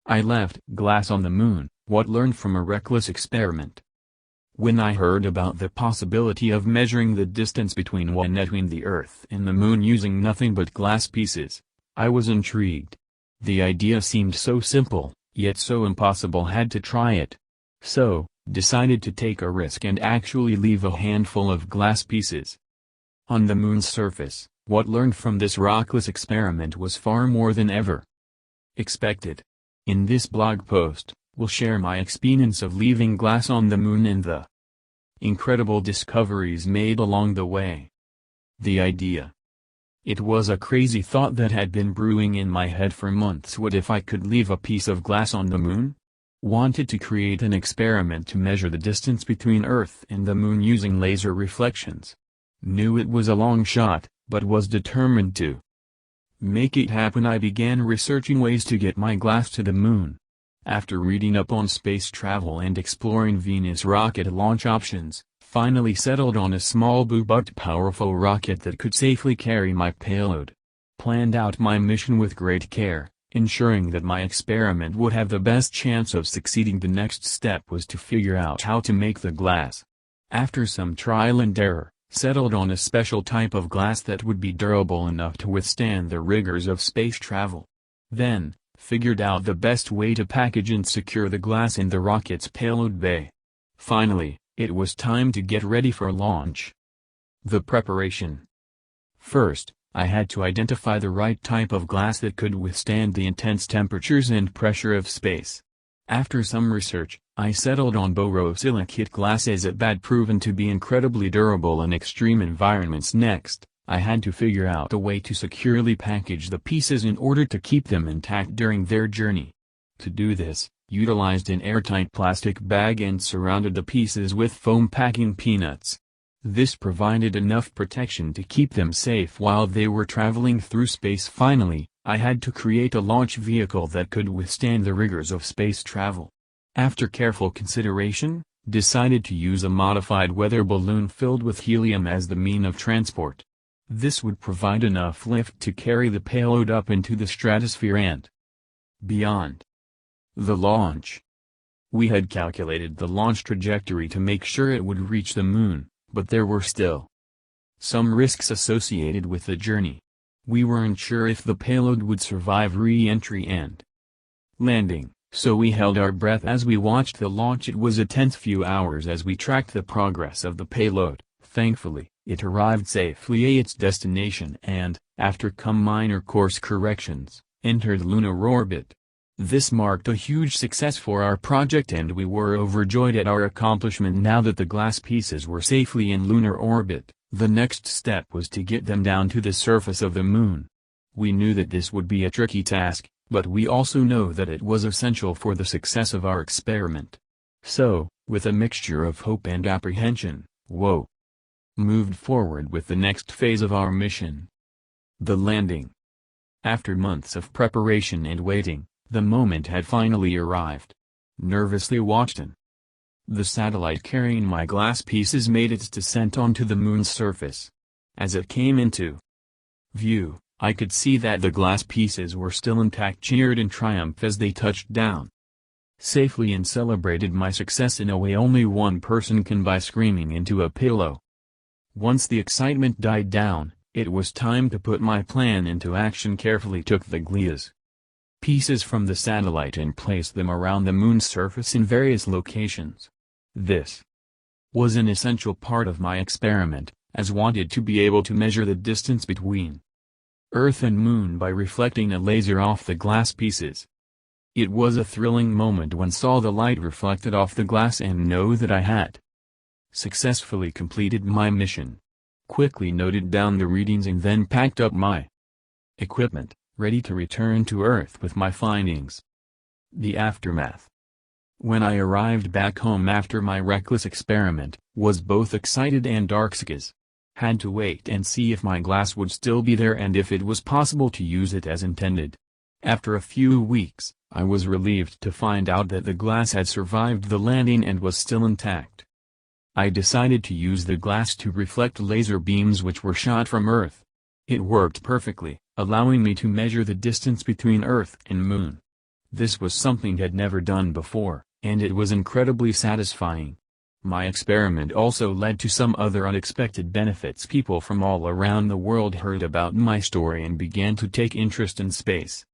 I left glass on the moon, what learned from a reckless experiment. When I heard about the possibility of measuring the distance between Whenetween the Earth and the moon using nothing but glass pieces, I was intrigued. The idea seemed so simple, yet so impossible. Had to try it. So, decided to take a risk and actually leave a handful of glass pieces on the moon's surface. What learned from this rockless experiment was far more than ever expected. In this blog post, we'll share my experience of leaving glass on the moon and the incredible discoveries made along the way. The idea. It was a crazy thought that had been brewing in my head for months. What if I could leave a piece of glass on the moon? Wanted to create an experiment to measure the distance between Earth and the moon using laser reflections. Knew it was a long shot, but was determined to make it happen. I began researching ways to get my glass to the moon. After reading up on space travel and exploring Venus rocket launch options, finally settled on a small but powerful rocket that could safely carry my payload. Planned out my mission with great care, ensuring that my experiment would have the best chance of succeeding. The next step was to figure out how to make the glass. After some trial and error, settled on a special type of glass that would be durable enough to withstand the rigors of space travel. Then, figured out the best way to package and secure the glass in the rocket's payload bay. Finally, it was time to get ready for launch. The preparation. First, I had to identify the right type of glass that could withstand the intense temperatures and pressure of space. After some research, I settled on borosilicate glass as it had proven to be incredibly durable in extreme environments. Next, I had to figure out a way to securely package the pieces in order to keep them intact during their journey. To do this, utilized an airtight plastic bag and surrounded the pieces with foam packing peanuts. This provided enough protection to keep them safe while they were traveling through space. Finally, I had to create a launch vehicle that could withstand the rigors of space travel. After careful consideration, decided to use a modified weather balloon filled with helium as the mean of transport. This would provide enough lift to carry the payload up into the stratosphere and beyond. The launch. We had calculated the launch trajectory to make sure it would reach the moon, but there were still some risks associated with the journey. We weren't sure if the payload would survive re-entry and landing, so we held our breath as we watched the launch. It was a tense few hours as we tracked the progress of the payload. Thankfully, it arrived safely at its destination and, after some minor course corrections, entered lunar orbit. This marked a huge success for our project and we were overjoyed at our accomplishment. Now that the glass pieces were safely in lunar orbit, the next step was to get them down to the surface of the moon. We knew that this would be a tricky task, but we also know that it was essential for the success of our experiment. So, with a mixture of hope and apprehension, moved forward with the next phase of our mission. The landing. After months of preparation and waiting, the moment had finally arrived. Nervously watched the satellite carrying my glass pieces made its descent onto the moon's surface. As it came into view, I could see that the glass pieces were still intact. Cheered in triumph as they touched down safely and celebrated my success in a way only one person can, by screaming into a pillow. Once the excitement died down, it was time to put my plan into action. Carefully took the glass pieces from the satellite and placed them around the moon's surface in various locations. This was an essential part of my experiment, as wanted to be able to measure the distance between Earth and Moon by reflecting a laser off the glass pieces. It was a thrilling moment when saw the light reflected off the glass and know that I had successfully completed my mission. Quickly noted down the readings and then packed up my equipment, ready to return to Earth with my findings. The aftermath. When I arrived back home after my reckless experiment, was both excited and dark. Had to wait and see if my glass would still be there and if it was possible to use it as intended. After a few weeks, I was relieved to find out that the glass had survived the landing and was still intact. I decided to use the glass to reflect laser beams which were shot from Earth. It worked perfectly, allowing me to measure the distance between Earth and Moon. This was something I'd never done before, and it was incredibly satisfying. My experiment also led to some other unexpected benefits. People from all around the world heard about my story and began to take interest in space.